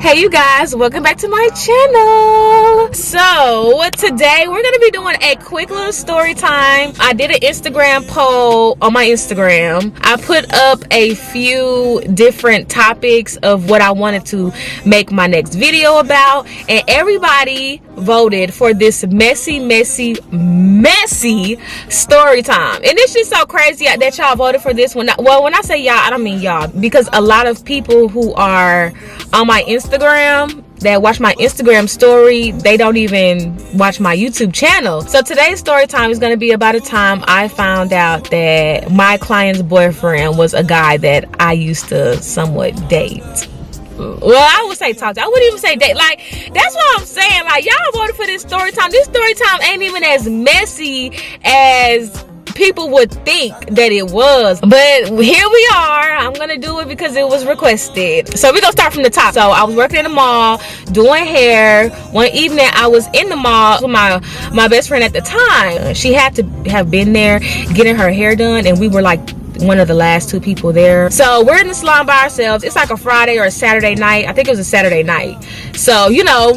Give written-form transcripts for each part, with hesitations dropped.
Hey you guys, welcome back to my channel. So today we're gonna be doing a quick little story time. I did an Instagram poll on my Instagram. I put up a few different topics of what I wanted to make my next video about, and everybody voted for this messy story time. And it's just so crazy that y'all voted for this one. Well, when I say y'all, I don't mean y'all, because a lot of people who are on my Instagram that watch my Instagram story, they don't even watch my YouTube channel. So today's story time is going to be about a time I found out that my client's boyfriend was a guy that I used to somewhat date. Well, I would say talk to. I wouldn't even say date. Like, that's what I'm saying. Like, y'all voted for this story time. This story time ain't even as messy as people would think that it was, but here we are. I'm gonna do it because it was requested. So we're gonna start from the top. So I was working in the mall doing hair. One evening I was in the mall with my best friend at the time. She had to have been there getting her hair done, and we were like one of the last two people there. So we're in the salon by ourselves. It's like a Friday or a Saturday night. I think it was a Saturday night. So, you know,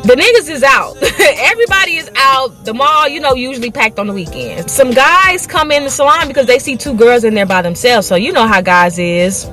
the niggas is out. Everybody is out. The mall, you know, usually packed on the weekend. Some guys come in the salon because they see two girls in there by themselves. So you know how guys is.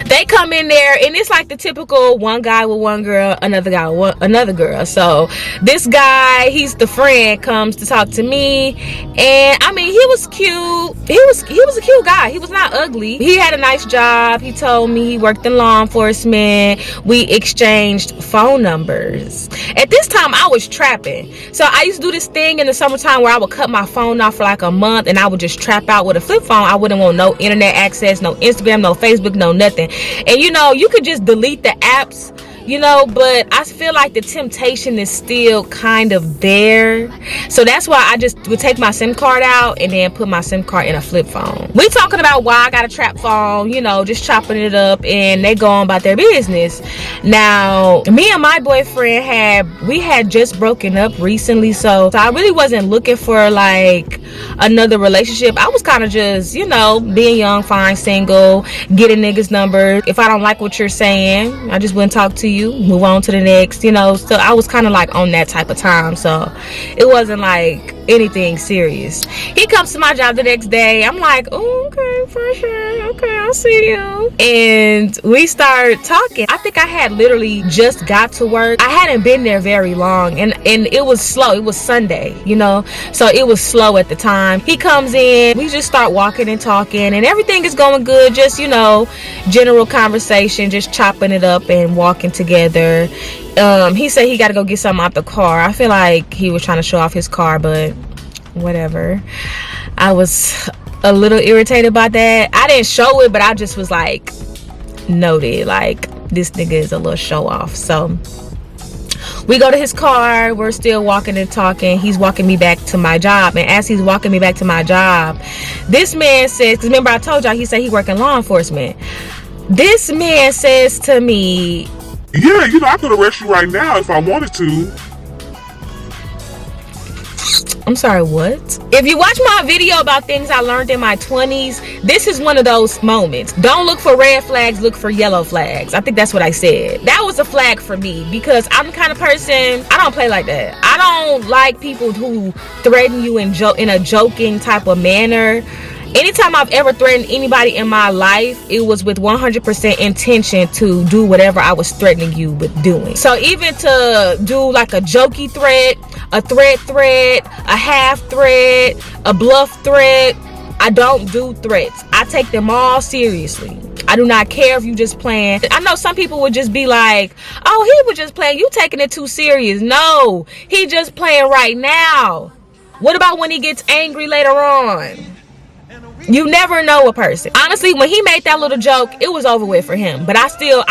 They come in there and it's like the typical one guy with one girl, another guy with another girl. So this guy, he's the friend, comes to talk to me, and I mean, he was cute. He was a cute guy. He was not ugly. He had a nice job. He told me he worked in law enforcement. We exchanged phone numbers. At this time I was trapping. So I used to do this thing in the summertime where I would cut my phone off for like a month and I would just trap out with a flip phone. I wouldn't want no internet access, no Instagram, no Facebook, no nothing. And you know, you could just delete the apps, you know, but I feel like the temptation is still kind of there. So that's why I just would take my SIM card out and then put my SIM card in a flip phone. We talking about why I got a trap phone, you know, just chopping it up, and they go on about their business. Now, me and my boyfriend had just broken up recently, so I really wasn't looking for like another relationship. I was kind of just, you know, being young, fine, single, getting niggas' numbers. If I don't like what you're saying, I just wouldn't talk to you, move on to the next, you know. So I was kind of like on that type of time, so it wasn't like anything serious. He comes to my job the next day. I'm like, oh, okay, for sure, okay, I'll see you. And we start talking. I think I had literally just got to work. I hadn't been there very long, and it was slow. It was Sunday, you know, so it was slow at the time. He comes in, we just start walking and talking, and everything is going good. Just, you know, general conversation, just chopping it up and walking together. He said he got to go get something out the car. I feel like he was trying to show off his car, but whatever. I was a little irritated about that. I didn't show it, but I just was like, noted, like, this nigga is a little show off. So we go to his car. We're still walking and talking. He's walking me back to my job, and as he's walking me back to my job, this man says, because remember I told y'all he said he worked in law enforcement. This man says to me, yeah, you know, I could arrest you right now if I wanted to. I'm sorry, what? If you watch my video about things I learned in my 20s, this is one of those moments. Don't look for red flags, look for yellow flags. I think that's what I said. That was a flag for me, because I'm the kind of person, I don't play like that. I don't like people who threaten you in a joking type of manner. Anytime I've ever threatened anybody in my life, it was with 100% intention to do whatever I was threatening you with doing. So even to do like a jokey threat, a threat, a half threat, a bluff threat, I don't do threats. I take them all seriously. I do not care if you just playing. I know some people would just be like, oh, he was just playing. You taking it too serious. No, he just playing right now. What about when he gets angry later on? You never know a person. Honestly, when he made that little joke, it was over with for him. But I'm still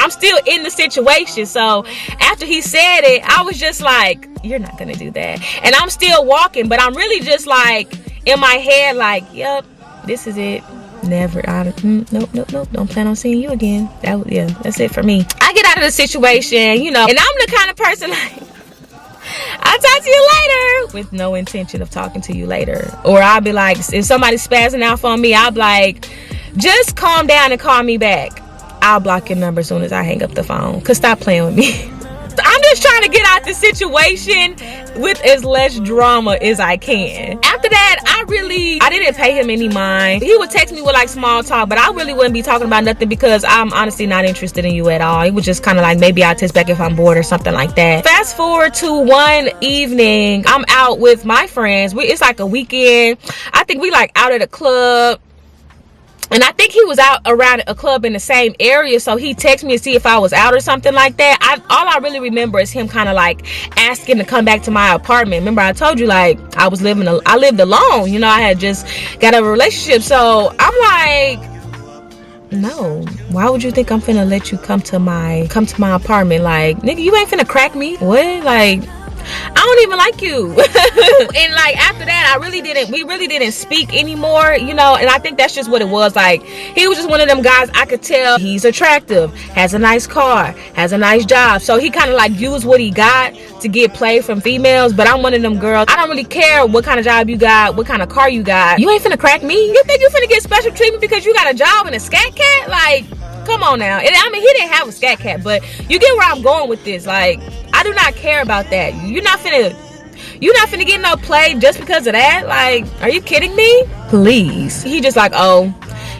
in the situation. So after he said it, I was just like, you're not gonna do that. And I'm still walking, but I'm really just like in my head, like, yep, this is it. Never. Nope. Don't plan on seeing you again. That's it for me. I get out of the situation, you know, and I'm the kind of person like, I'll talk to you later, with no intention of talking to you later. Or I'll be like, if somebody's spazzing out on me, I'll be like, just calm down and call me back. I'll block your number as soon as I hang up the phone. Cause stop playing with me. I'm just trying to get out the situation with as less drama as I can. After that, I didn't pay him any mind. He would text me with like small talk, but I really wouldn't be talking about nothing because I'm honestly not interested in you at all. It was just kind of like maybe I'll text back if I'm bored or something like that. Fast forward to one evening, I'm out with my friends. It's like a weekend. I think we like out at a club. And I think he was out around a club in the same area, so he texted me to see if I was out or something like that. All I really remember is him kind of like asking to come back to my apartment. Remember I told you like I lived alone, you know, I had just got a relationship. So I'm like, no, why would you think I'm finna let you come to my apartment? Like, nigga, you ain't finna crack me. What? Like, I don't even like you. And like after that, we really didn't speak anymore, you know. And I think that's just what it was. Like, he was just one of them guys I could tell he's attractive, has a nice car, has a nice job, so he kind of like used what he got to get play from females. But I'm one of them girls, I don't really care what kind of job you got, what kind of car you got. You ain't finna crack me. You think you finna get special treatment because you got a job and a scat cat? Like, come on now. And I mean, he didn't have a scat cat, but you get where I'm going with this. Like, I do not care about that. You're not finna get no play just because of that. Like, are you kidding me? Please. He just like, oh,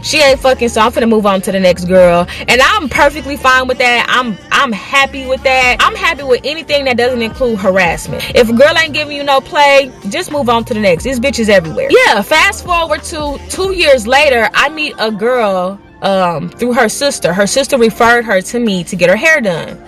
she ain't fucking, so I'm finna move on to the next girl. And I'm perfectly fine with that. I'm happy with that. I'm happy with anything that doesn't include harassment. If a girl ain't giving you no play, just move on to the next. This bitch is everywhere. Yeah, fast forward to 2 years later, I meet a girl through her sister. Her sister referred her to me to get her hair done.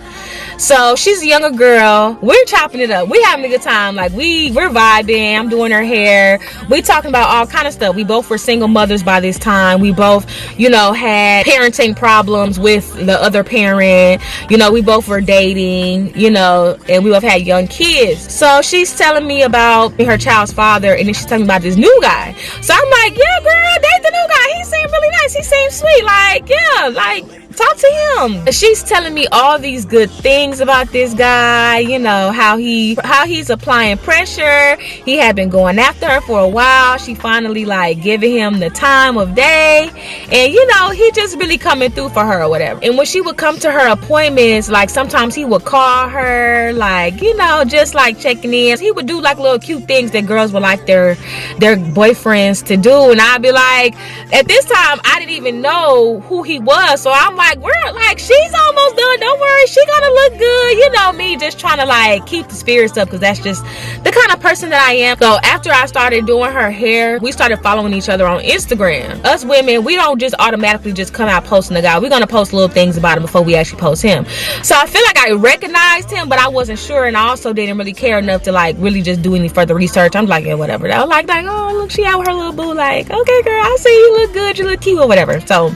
So she's a younger girl. We're chopping it up. We having a good time. Like, we're vibing. I'm doing her hair. We talking about all kind of stuff. We both were single mothers by this time. We both, you know, had parenting problems with the other parent. You know, we both were dating, you know, and we both had young kids. So she's telling me about her child's father, and then she's telling me about this new guy. So I'm like, yeah, girl, date the new guy. He seemed really nice. He seemed sweet. Like, yeah, like, talk to him. She's telling me all these good things about this guy, you know, how he's applying pressure. He had been going after her for a while. She finally like giving him the time of day, and you know, he just really coming through for her or whatever. And when she would come to her appointments, like sometimes he would call her, like, you know, just like checking in. He would do like little cute things that girls would like their boyfriends to do. And I'd be like, at this time I didn't even know who he was, so I'm like, we're like, she's almost done, don't worry, she gonna look good. You know, me just trying to like keep the spirits up, because that's just the kind of person that I am. So after I started doing her hair, we started following each other on Instagram. Us women, we don't just automatically just come out posting the guy. We're gonna post little things about him before we actually post him. So I feel like I recognized him, but I wasn't sure, and I also didn't really care enough to like really just do any further research. I'm like, yeah, whatever. I was like, oh, look, she out with her little boo. Like, okay, girl, I see you look good, you look cute or whatever. So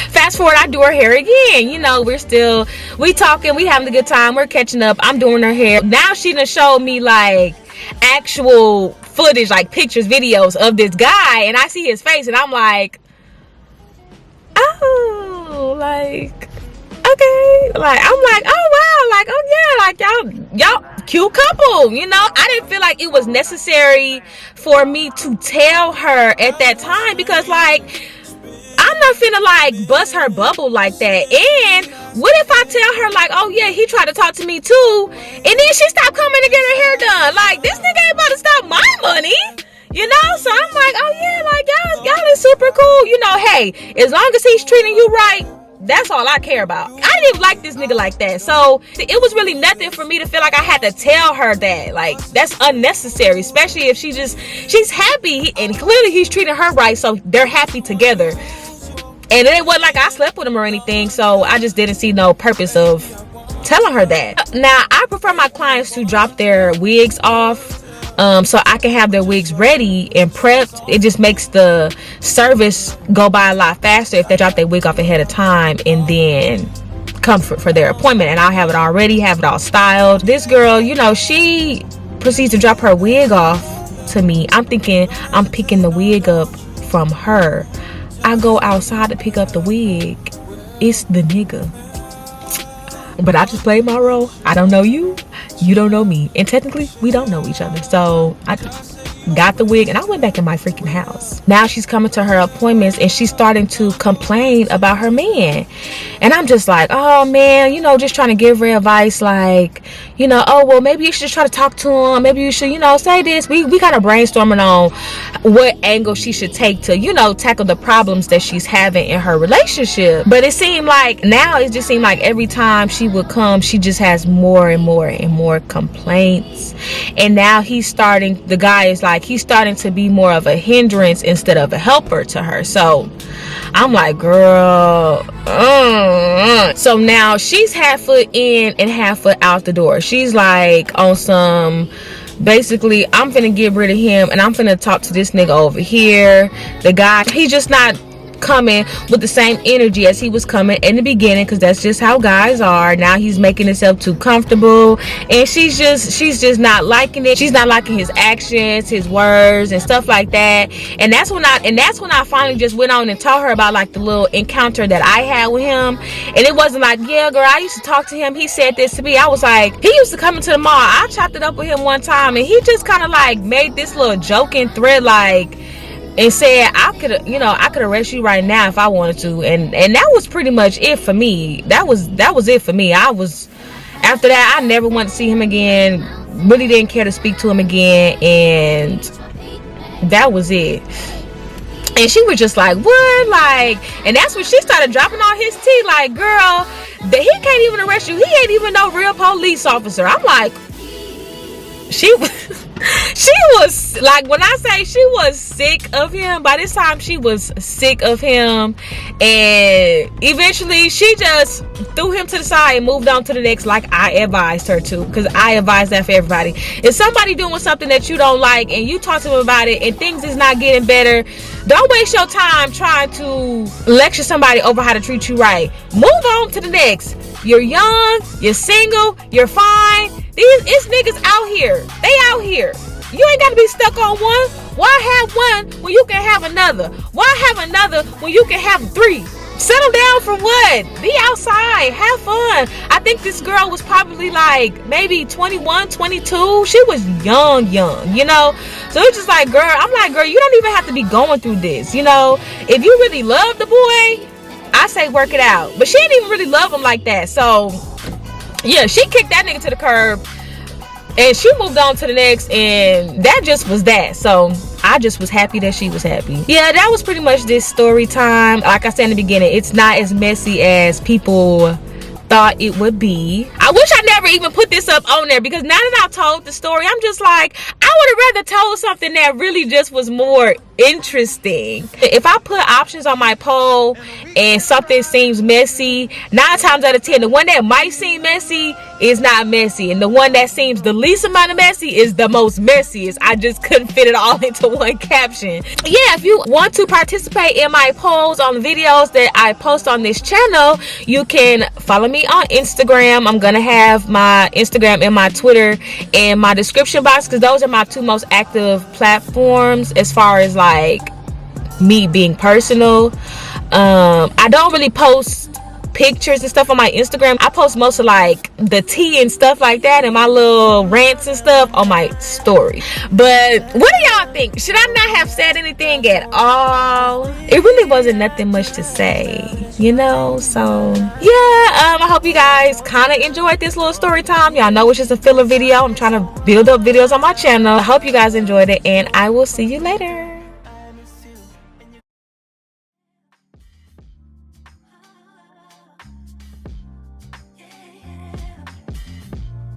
fast forward, I do her hair again. You know, we talking, we having a good time, we're catching up. I'm doing her hair. Now she done showed me like actual footage, like pictures, videos of this guy, and I see his face, and I'm like, oh, like, okay. Like, I'm like, oh wow, like, oh yeah, like y'all cute couple, you know. I didn't feel like it was necessary for me to tell her at that time, because like, I'm not finna like bust her bubble like that. And what if I tell her like, oh yeah, he tried to talk to me too, and then she stopped coming to get her hair done? Like, this nigga ain't about to stop my money, you know. So I'm like, oh yeah, like y'all is super cool, you know. Hey, as long as he's treating you right, that's all I care about. I didn't even like this nigga like that, so it was really nothing for me to feel like I had to tell her that. Like, that's unnecessary, especially if she's happy, and clearly he's treating her right, so they're happy together. And it wasn't like I slept with him or anything, so I just didn't see no purpose of telling her that. Now, I prefer my clients to drop their wigs off so I can have their wigs ready and prepped. It just makes the service go by a lot faster if they drop their wig off ahead of time and then come for their appointment, and I'll have it all ready, have it all styled. This girl, you know, she proceeds to drop her wig off to me. I'm thinking I'm picking the wig up from her. I go outside to pick up the wig. It's the nigga. But I just played my role. I don't know you. You don't know me. And technically, we don't know each other. So got the wig, and I went back in my freaking house. Now she's coming to her appointments and she's starting to complain about her man. And I'm just like, oh man, you know, just trying to give her advice, like, you know, oh well, maybe you should just try to talk to him, maybe you should, you know, say this. We kind of brainstorming on what angle she should take to, you know, tackle the problems that she's having in her relationship. But it seemed like now, it just seemed like every time she would come, she just has more and more and more complaints. And now the guy is like, he's starting to be more of a hindrance instead of a helper to her. So I'm like, girl, so now she's half foot in and half foot out the door. She's like on some, basically, I'm finna get rid of him and I'm finna talk to this nigga over here. The guy, he's just not coming with the same energy as he was coming in the beginning, because that's just how guys are. Now he's making himself too comfortable, and she's just not liking it. She's not liking his actions, his words, and stuff like that. And that's when I finally just went on and told her about like the little encounter that I had with him. And it wasn't like, yeah girl, I used to talk to him, he said this to me. I was like, he used to come into the mall, I chopped it up with him one time, and he just kind of like made this little joking thread, like, and said I could arrest you right now if I wanted to, and that was pretty much it for me. That was it for me. After that, I never wanted to see him again. Really didn't care to speak to him again, and that was it. And she was just like, what? Like, and that's when she started dropping on his tea, like, girl, that he can't even arrest you. He ain't even no real police officer. I'm like, she was like, when I say she was sick of him, by this time she was sick of him, and eventually she just threw him to the side and moved on to the next, like I advised her to, because I advise that for everybody. If somebody doing something that you don't like and you talk to them about it and things is not getting better, don't waste your time trying to lecture somebody over how to treat you right. Move on to the next. You're young, you're single, you're fine. It's niggas out here. They out here. You ain't got to be stuck on one. Why have one when you can have another? Why have another when you can have three? Settle down for what? Be outside. Have fun. I think this girl was probably like maybe 21, 22. She was young, you know? So it's just like, girl, I'm like, girl, you don't even have to be going through this, you know? If you really love the boy, I say work it out. But she didn't even really love him like that. So yeah, she kicked that nigga to the curb and she moved on to the next, and that just was that. So I just was happy that she was happy. Yeah, that was pretty much this story time. Like I said in the beginning, it's not as messy as people thought it would be. I wish I never even put this up on there, because now that I told the story, I'm just like, I would have rather told something that really just was more interesting. If I put options on my poll and something seems messy, 9 times out of 10, the one that might seem messy is not messy, and the one that seems the least amount of messy is the most messiest. I just couldn't fit it all into one caption. Yeah, if you want to participate in my polls on videos that I post on this channel, you can follow me on Instagram. I'm gonna have my Instagram and my Twitter in my description box, because those are my 2 most active platforms as far as like me being personal. I don't really post pictures and stuff on my Instagram. I post most of like the tea and stuff like that, and my little rants and stuff on my story. But what do y'all think? Should I not have said anything at all? It really wasn't nothing much to say, you know? So yeah, I hope you guys kind of enjoyed this little story time. Y'all know it's just a filler video. I'm trying to build up videos on my channel. I hope you guys enjoyed it, and I will see you later.